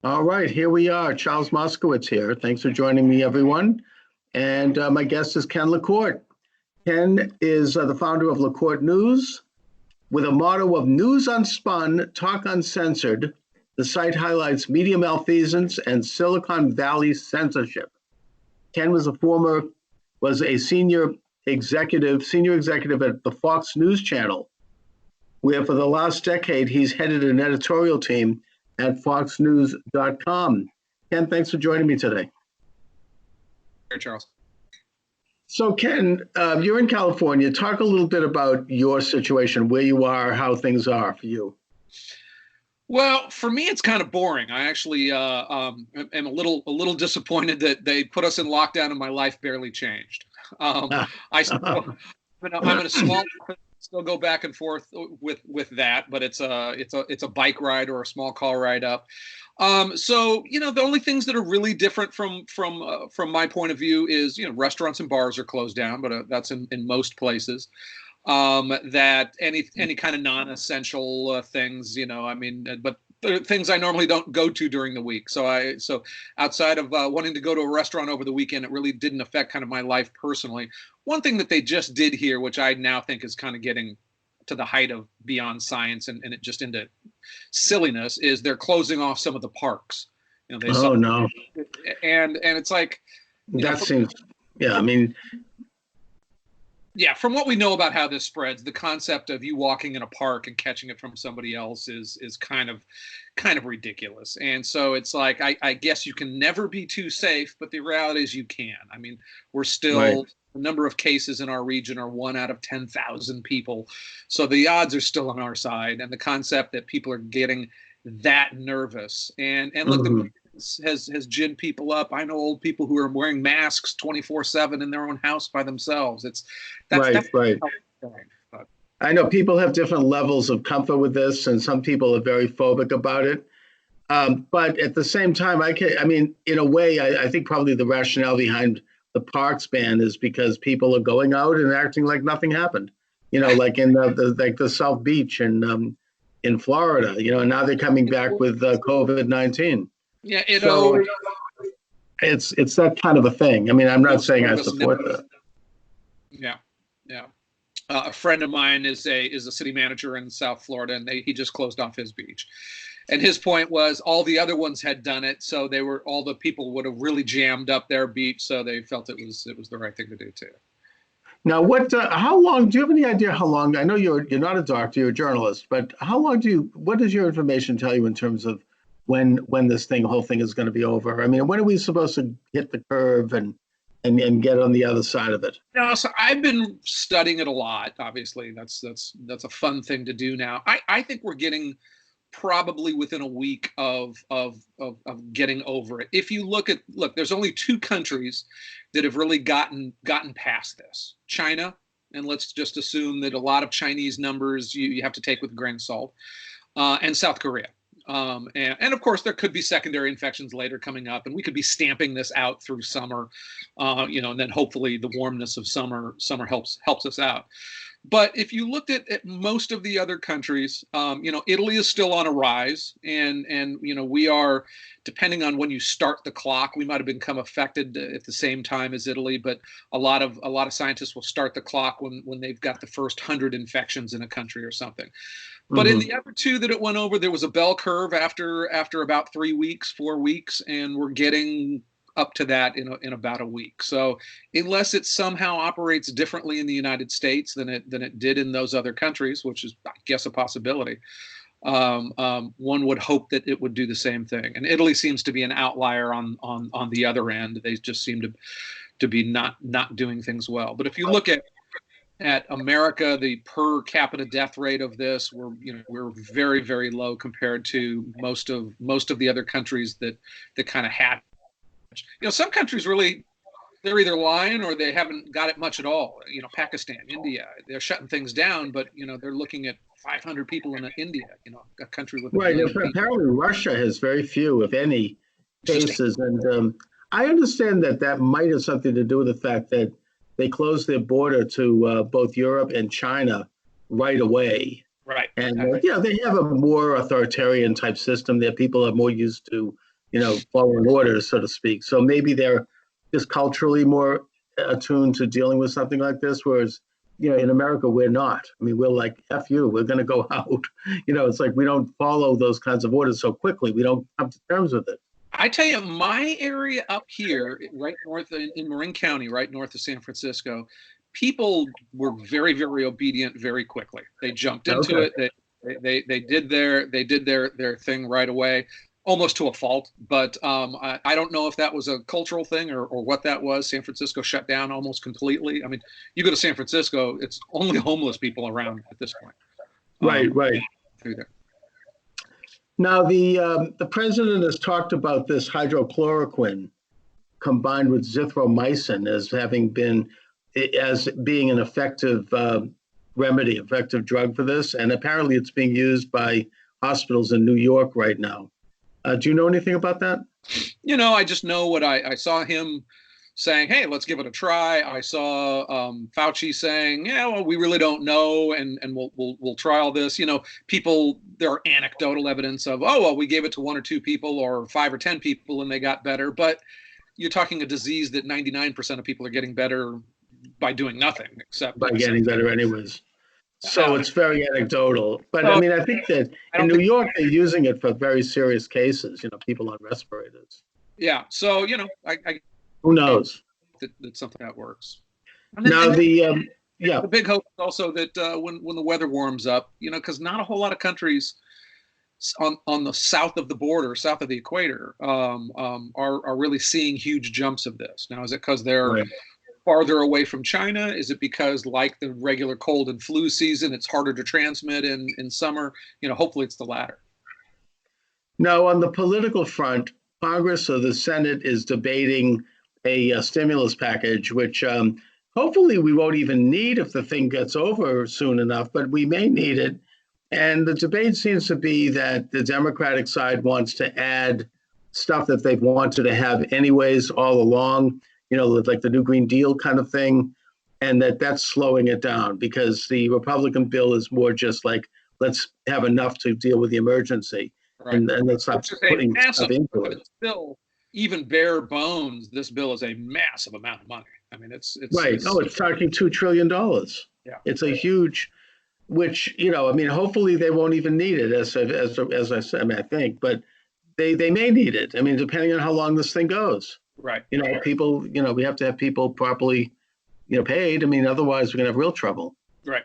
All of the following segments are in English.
All right, here we are. Charles Moscowitz here. Thanks for joining me, everyone. And my guest is Ken LaCorte. Ken is the founder of LaCorte News. With a motto of news unspun, talk uncensored, the site highlights media malfeasance and Silicon Valley censorship. Ken was a senior executive at the Fox News Channel, where for the last decade he's headed an editorial team at foxnews.com. Ken, thanks for joining me today. Hey, Charles. So, Ken, you're in California. Talk a little bit about your situation, where you are, how things are for you. Well, for me, it's kind of boring. I actually am a little disappointed that they put us in lockdown and my life barely changed. I still, I'm in a small. Still go back and forth with that, but it's a bike ride or a small car ride up. So the only things that are really different from my point of view is restaurants and bars are closed down, but that's in most places. That any kind of non-essential things, but things I normally don't go to during the week. So outside of wanting to go to a restaurant over the weekend, it really didn't affect kind of my life personally. One thing that they just did here, which I now think is kind of getting to the height of beyond science and it just into silliness, is they're closing off some of the parks. No. And it's like seems, yeah, from what we know about how this spreads, the concept of you walking in a park and catching it from somebody else is kind of ridiculous. And so it's like, I guess you can never be too safe, but the reality is you can. I mean, we're still, right. The number of cases in our region are 1 out of 10,000 people. So the odds are still on our side. And the concept that people are getting that nervous and look, the has ginned people up. I know old people who are wearing masks 24/7 in their own house by themselves. That's right. I know people have different levels of comfort with this, and some people are very phobic about it. But at the same time, in a way, I think probably the rationale behind the parks ban is because people are going out and acting like nothing happened. Like in the South Beach and in Florida. And now they're coming back with COVID-19. Yeah, it's that kind of a thing. I mean, I'm not saying I support that. Yeah. A friend of mine is a city manager in South Florida, and he just closed off his beach. And his point was all the other ones had done it, so all the people would have really jammed up their beach, so they felt it was the right thing to do too. Now, how long? Do you have any idea how long? I know you're not a doctor, you're a journalist, but how long what does your information tell you in terms of when this whole thing is going to be over? I mean, when are we supposed to hit the curve and get on the other side of it? No, so I've been studying it a lot. Obviously, that's a fun thing to do now. I think we're getting probably within a week of getting over it. If you look, there's only 2 countries that have really gotten past this. China, and let's just assume that a lot of Chinese numbers you have to take with a grain of salt, and South Korea. And of course, there could be secondary infections later coming up, and we could be stamping this out through summer, and then hopefully the warmness of summer helps us out. But if you looked at most of the other countries, Italy is still on a rise, and we are, depending on when you start the clock, we might have become affected at the same time as Italy. But a lot of scientists will start the clock when they've got the first 100 infections in a country or something. But in the other 2 that it went over, there was a bell curve after about 3 weeks, 4 weeks, and we're getting up to that in about a week. So unless it somehow operates differently in the United States than it did in those other countries, which is, I guess, a possibility, one would hope that it would do the same thing. And Italy seems to be an outlier on the other end. They just seem to be not doing things well. But if you look at America, the per capita death rate of this, we're very, very low compared to most of the other countries that kind of had. Some countries really, they're either lying or they haven't got it much at all. Pakistan, India, they're shutting things down, but they're looking at 500 people in India, a country with right. Apparently, Russia has very few, if any, cases, and I understand that might have something to do with the fact that they closed their border to both Europe and China right away. Right. And they have a more authoritarian type system that people are more used to following orders, so to speak. So maybe they're just culturally more attuned to dealing with something like this, whereas, in America, we're not. I mean, we're like, F you, we're going to go out. It's like we don't follow those kinds of orders so quickly. We don't come to terms with it. I tell you, my area up here, right north in Marin County, right north of San Francisco, people were very, very obedient very quickly. They jumped into it. They did their thing right away, almost to a fault. But I don't know if that was a cultural thing or what that was. San Francisco shut down almost completely. I mean, you go to San Francisco, it's only homeless people around at this point. Right. Through there. Now, the president has talked about this hydrochloroquine combined with zithromycin as being an effective remedy, effective drug for this. And apparently it's being used by hospitals in New York right now. Do you know anything about that? I just know what I saw him saying, hey, let's give it a try. I saw Fauci saying, yeah, well, we really don't know, and we'll try all this. There are anecdotal evidence of, oh, well, we gave it to 1 or 2 people or 5 or 10 people and they got better. But you're talking a disease that 99% of people are getting better by doing nothing except by getting better anyways. So it's very anecdotal. But I mean, I think that in New York, they're using it for very serious cases, people on respirators. Yeah. So, who knows? That's something that works. The big hope is also that when the weather warms up, because not a whole lot of countries on the south of the border, south of the equator, are really seeing huge jumps of this. Now, is it because they're farther away from China? Is it because, like the regular cold and flu season, it's harder to transmit in summer? Hopefully it's the latter. Now, on the political front, Congress or the Senate is debating a stimulus package, which hopefully we won't even need if the thing gets over soon enough, but we may need it. And the debate seems to be that the Democratic side wants to add stuff that they've wanted to have anyways all along, like the New Green Deal kind of thing, and that's slowing it down because the Republican bill is more just like, let's have enough to deal with the emergency. Right. And let's stop putting stuff into it. Still, even bare bones, this bill is a massive amount of money. I mean, it's right. It's talking $2 trillion. Yeah, it's a huge, which hopefully they won't even need it as I said. I think, but they may need it. I mean, depending on how long this thing goes. Right. People. We have to have people properly, paid. I mean, otherwise we're gonna have real trouble. Right.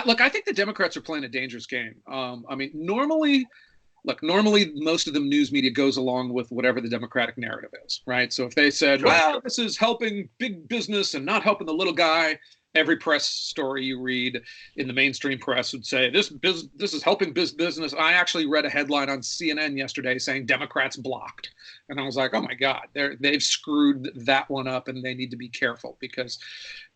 Look, I think the Democrats are playing a dangerous game. Normally most of the news media goes along with whatever the Democratic narrative is, right? So if they said, well, this is helping big business and not helping the little guy, every press story you read in the mainstream press would say this is helping business. I actually read a headline on CNN yesterday saying Democrats blocked, and I was like, oh my God, they've screwed that one up, and they need to be careful because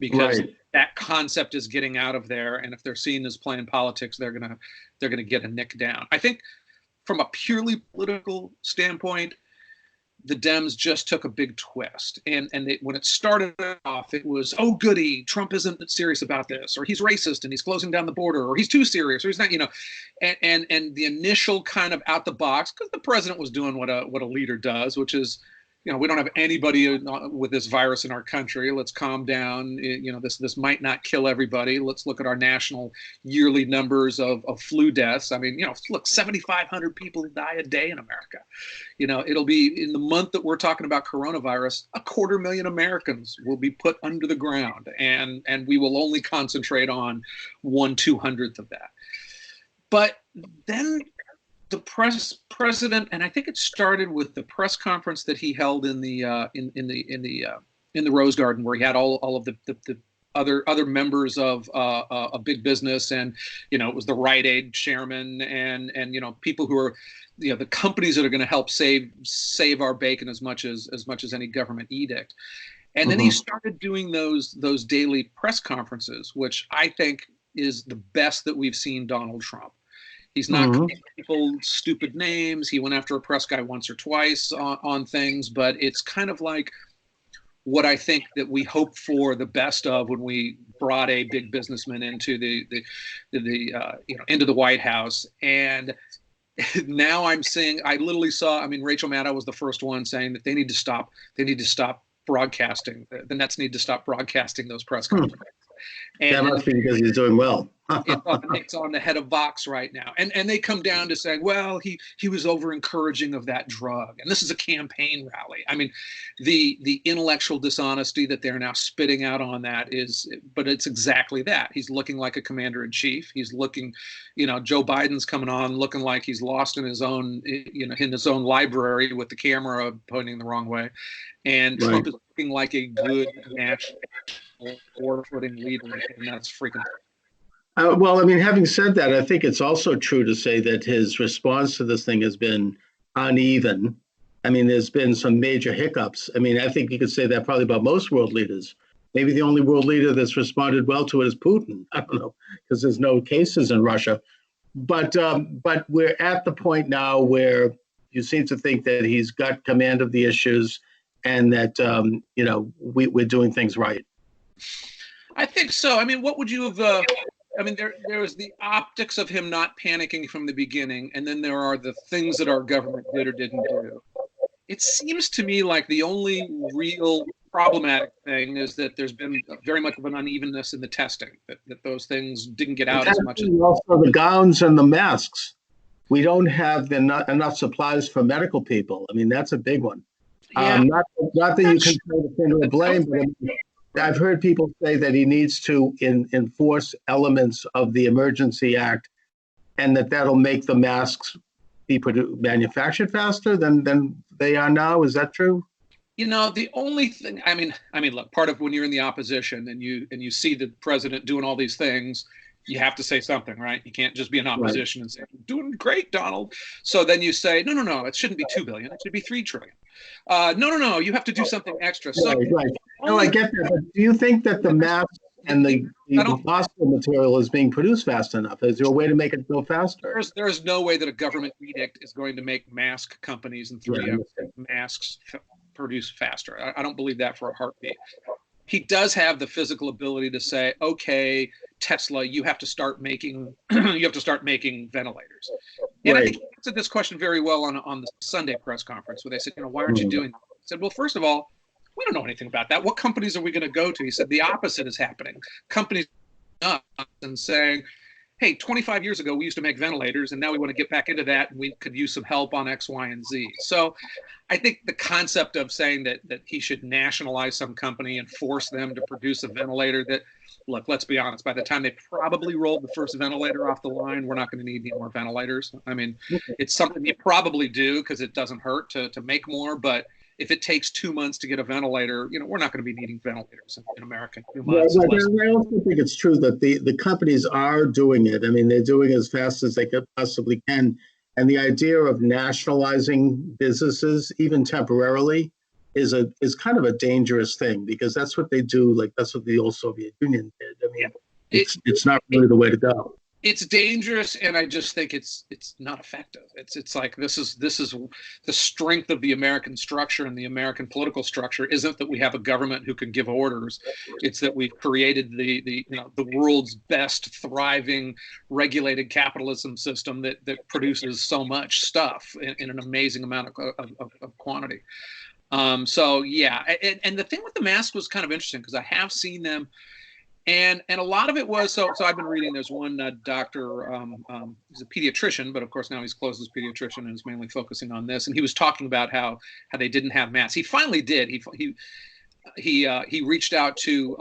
right. That concept is getting out of there, and if they're seen as playing politics, they're gonna get a nick down. I think from a purely political standpoint, the Dems just took a big twist. And when it started off, it was, oh, goody, Trump isn't serious about this, or he's racist and he's closing down the border, or he's too serious, or he's not, and the initial kind of out the box, because the president was doing what a leader does, which is, we don't have anybody with this virus in our country. Let's calm down. This might not kill everybody. Let's look at our national yearly numbers of flu deaths. I mean, look, 7,500 people die a day in America. It'll be in the month that we're talking about coronavirus, 250,000 Americans will be put under the ground, and we will only concentrate on 1/200th of that. But then the president, and I think it started with the press conference that he held in the Rose Garden, where he had all of the other members of a big business, and it was the Rite Aid chairman and people who are the companies that are going to help save our bacon as much as any government edict. And then he started doing those daily press conferences, which I think is the best that we've seen Donald Trump. He's not calling people stupid names. He went after a press guy once or twice on things, but it's kind of like what I think that we hoped for the best of when we brought a big businessman into the White House. And now I'm seeing, I literally saw, I mean, Rachel Maddow was the first one saying that they need to stop broadcasting. The Nets need to stop broadcasting those press conferences. That must be because he's doing well. It's on the head of Vox right now, and they come down to saying, well, he was over encouraging of that drug, and this is a campaign rally. I mean, the intellectual dishonesty that they're now spitting out on that but it's exactly that. He's looking like a commander in chief. He's looking, Joe Biden's coming on looking like he's lost in his own, in his own library with the camera pointing the wrong way, and Trump is looking like a good national forward-footing leader, and that's freaking. Well, I mean, having said that, I think it's also true to say that his response to this thing has been uneven. I mean, there's been some major hiccups. I mean, I think you could say that probably about most world leaders. Maybe the only world leader that's responded well to it is Putin. I don't know, because there's no cases in Russia. But we're at the point now where you seem to think that he's got command of the issues and that, we're doing things right. I think so. I mean, what would you have... I mean, there was the optics of him not panicking from the beginning, and then there are the things that our government did or didn't do. It seems to me like the only real problematic thing is that there's been very much of an unevenness in the testing, that those things didn't get out as much as... Also, the gowns and the masks. We don't have enough supplies for medical people. I mean, that's a big one. Yeah. Not that you can throw the finger of blame, but I've heard people say that he needs to enforce elements of the Emergency Act, and that'll make the masks be manufactured faster than they are now. Is that true? The only thing, I mean, look, part of when you're in the opposition and you see the president doing all these things, you have to say something, right? You can't just be in opposition and say, doing great, Donald. So then you say, no, it shouldn't be $2 billion. It should be $3 trillion. No, you have to do something extra. So, right. No, I get that. But do you think that the masks and the hospital material is being produced fast enough? Is there a way to make it go faster? There is no way that a government edict is going to make mask companies and 3M masks produce faster. I don't believe that for a heartbeat. He does have the physical ability to say, okay, Tesla, you have to start making ventilators. And I think he answered this question very well on the Sunday press conference where they said, why aren't you doing that? I said, well, first of all, we don't know anything about that. What companies are we going to go to? He said, the opposite is happening. Companies up and saying, hey, 25 years ago, we used to make ventilators, and now we want to get back into that, and we could use some help on X, Y, and Z. So I think the concept of saying that he should nationalize some company and force them to produce a ventilator that, look, let's be honest, by the time they probably rolled the first ventilator off the line, we're not going to need any more ventilators. I mean, it's something you probably do because it doesn't hurt to make more, but if it takes 2 months to get a ventilator, we're not going to be needing ventilators in America in 2 months. I also think it's true that the companies are doing it. I mean, they're doing it as fast as they possibly can. And the idea of nationalizing businesses, even temporarily, is kind of a dangerous thing because that's what they do. Like that's what the old Soviet Union did. I mean, it's not really the way to go. It's dangerous, and I just think it's not effective. It's like this is the strength of the American structure and the American political structure isn't that we have a government who can give orders. It's that we've created the world's best thriving regulated capitalism system that produces so much stuff in an amazing amount of quantity. So yeah, and the thing with the mask was kind of interesting because I have seen them. And a lot of it was, so I've been reading, there's one doctor, he's a pediatrician, but of course now he's closed as pediatrician and is mainly focusing on this. And he was talking about how they didn't have masks. He finally did. He reached out to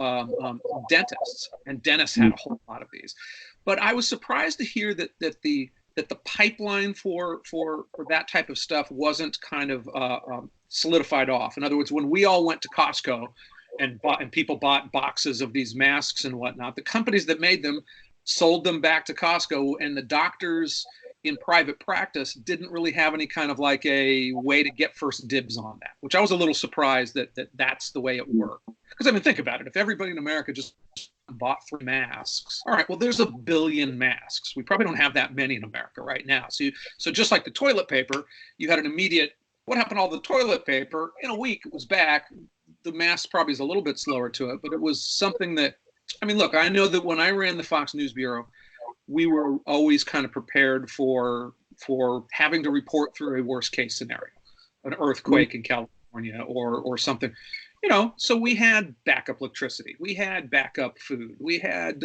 dentists, and dentists had a whole lot of these. But I was surprised to hear that the pipeline for that type of stuff wasn't kind of solidified off. In other words, when we all went to Costco, and people bought boxes of these masks and whatnot, the companies that made them sold them back to Costco, and the doctors in private practice didn't really have any kind of like a way to get first dibs on that, which I was a little surprised that's the way it worked. Because I mean, think about it. If everybody in America just bought 3 masks, all right, well, there's 1 billion masks. We probably don't have that many in America right now. So just like the toilet paper, you had an immediate, what happened to all the toilet paper? In a week, it was back. The mask probably is a little bit slower to it, but it was something that, I mean, look, I know that when I ran the Fox News Bureau, we were always kind of prepared for for having to report through a worst case scenario, an earthquake in California or something. So we had backup electricity, we had backup food, we had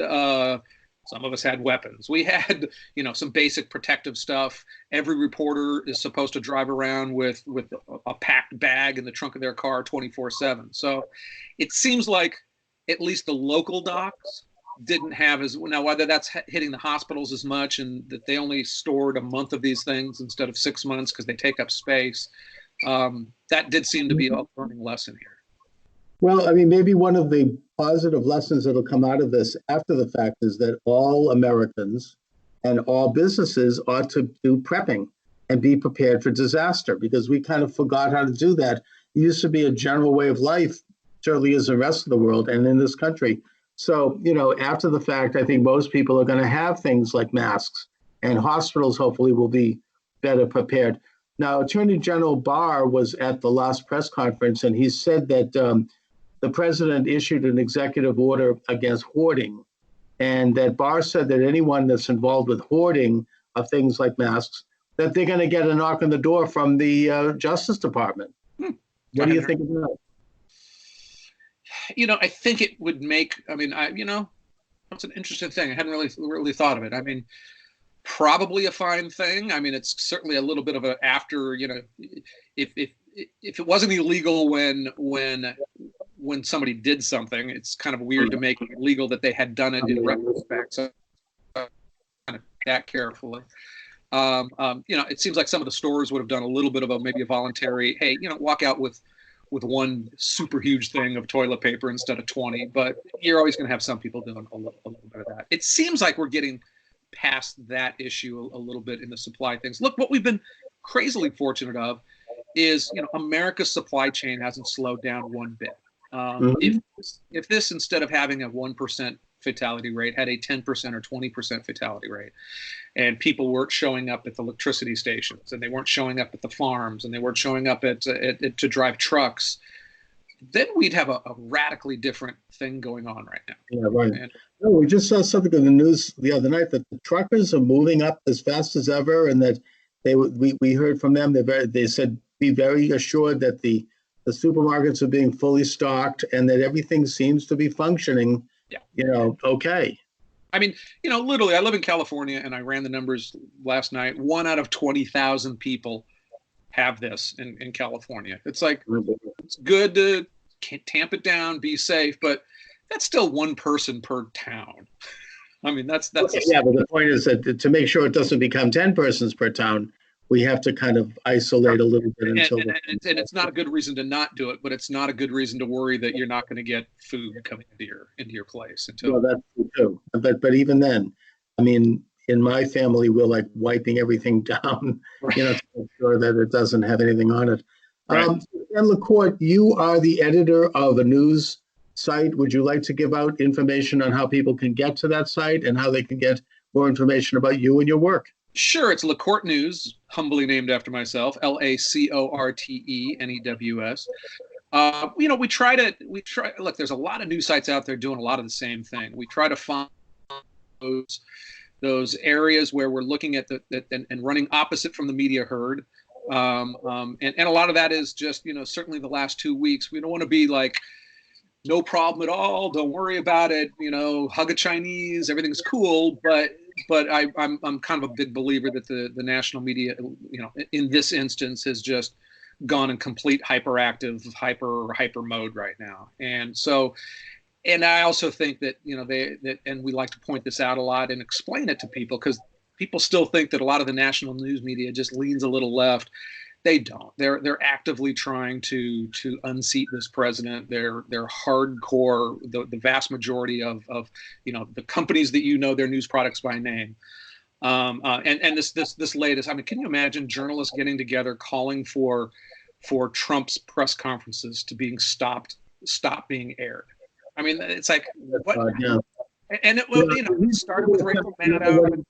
some of us had weapons, we had some basic protective stuff. Every reporter is supposed to drive around with a packed bag in the trunk of their car 24/7. So it seems like at least the local docs didn't have as now, whether that's hitting the hospitals as much and that they only stored a month of these things instead of 6 months because they take up space. That did seem to be a learning lesson here. Well, I mean, maybe one of the positive lessons that'll come out of this after the fact is that all Americans and all businesses ought to do prepping and be prepared for disaster, because we kind of forgot how to do that. It used to be a general way of life, certainly as the rest of the world and in this country. So, after the fact, I think most people are going to have things like masks, and hospitals hopefully will be better prepared. Now, Attorney General Barr was at the last press conference, and he said that the president issued an executive order against hoarding, and that Barr said that anyone that's involved with hoarding of things like masks, that they're going to get a knock on the door from the Justice Department. What do you think of that? I think it would make, it's an interesting thing. I hadn't really thought of it. I mean, probably a fine thing. I mean, it's certainly a little bit of a after, if it wasn't illegal when somebody did something, it's kind of weird to make it illegal that they had done it in retrospect. So kind of that carefully. It seems like some of the stores would have done a little bit of maybe a voluntary, hey, walk out with one super huge thing of toilet paper instead of 20, but you're always going to have some people doing a little bit of that. It seems like we're getting past that issue a little bit in the supply things. Look, what we've been crazily fortunate of is, America's supply chain hasn't slowed down one bit. If this, instead of having a 1% fatality rate, had a 10% or 20% fatality rate, and people weren't showing up at the electricity stations, and they weren't showing up at the farms, and they weren't showing up to drive trucks, then we'd have a radically different thing going on right now. Yeah, right. We just saw something in the news the other night that the truckers are moving up as fast as ever, and that we heard from them. They said be very assured that the supermarkets are being fully stocked and that everything seems to be functioning. Okay. I mean, literally, I live in California, and I ran the numbers last night. 1 out of 20,000 people have this in California. It's like, it's good to tamp it down, be safe, but that's still one person per town. I mean, that's but the point is that to make sure it doesn't become 10 persons per town, we have to kind of isolate a little bit until. And it's not a good reason to not do it, but it's not a good reason to worry that you're not going to get food coming into your place until. Well, that's true too. But even then, I mean, in my family, we're like wiping everything down, to make sure that it doesn't have anything on it. Right. And LaCorte, you are the editor of a news site. Would you like to give out information on how people can get to that site and how they can get more information about you and your work? Sure. It's LaCorte News, humbly named after myself, LaCorteNews. We try, look, there's a lot of news sites out there doing a lot of the same thing. We try to find those areas where we're looking at and running opposite from the media herd. And a lot of that is just, certainly the last 2 weeks, we don't want to be like, no problem at all, don't worry about it, hug a Chinese, everything's cool. But I'm kind of a big believer that the national media, in this instance, has just gone in complete hyperactive, hyper mode right now. And so, and I also think that, and we like to point this out a lot and explain it to people, because people still think that a lot of the national news media just leans a little left. They don't. They're actively trying to unseat this president. They're hardcore. The vast majority of the companies that their news products by name. And this latest. I mean, can you imagine journalists getting together calling for Trump's press conferences to being stop being aired? I mean, it's like what? Yeah. And it started with Rachel Maddow.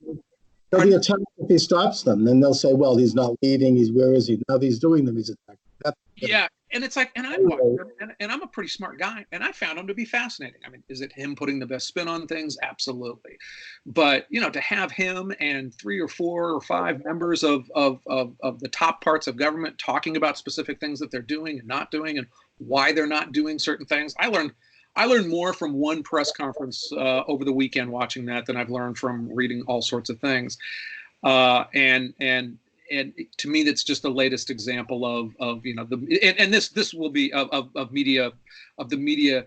There'll be a time if he stops them, then they'll say, well, he's not leading. Where is he? Now he's doing them. He's attacking. Yeah. And it's like, and I watched him, and I'm a pretty smart guy, and I found him to be fascinating. I mean, is it him putting the best spin on things? Absolutely. But, to have him and 3 or 4 or 5 members of the top parts of government talking about specific things that they're doing and not doing and why they're not doing certain things. I learned more from one press conference over the weekend watching that than I've learned from reading all sorts of things. And to me, that's just the latest example of this will be of the media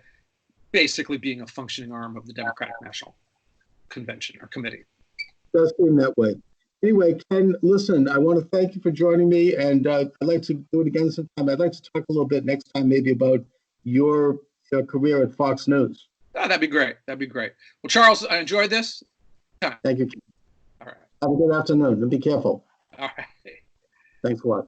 basically being a functioning arm of the Democratic National Convention or Committee. It does seem that way. Anyway, Ken, listen, I want to thank you for joining me, and I'd like to do it again sometime. I'd like to talk a little bit next time, maybe about your career at Fox News. Oh, that'd be great. That'd be great. Well, Charles, I enjoyed this. Thank you. All right. Have a good afternoon, and be careful. All right. Thanks a lot.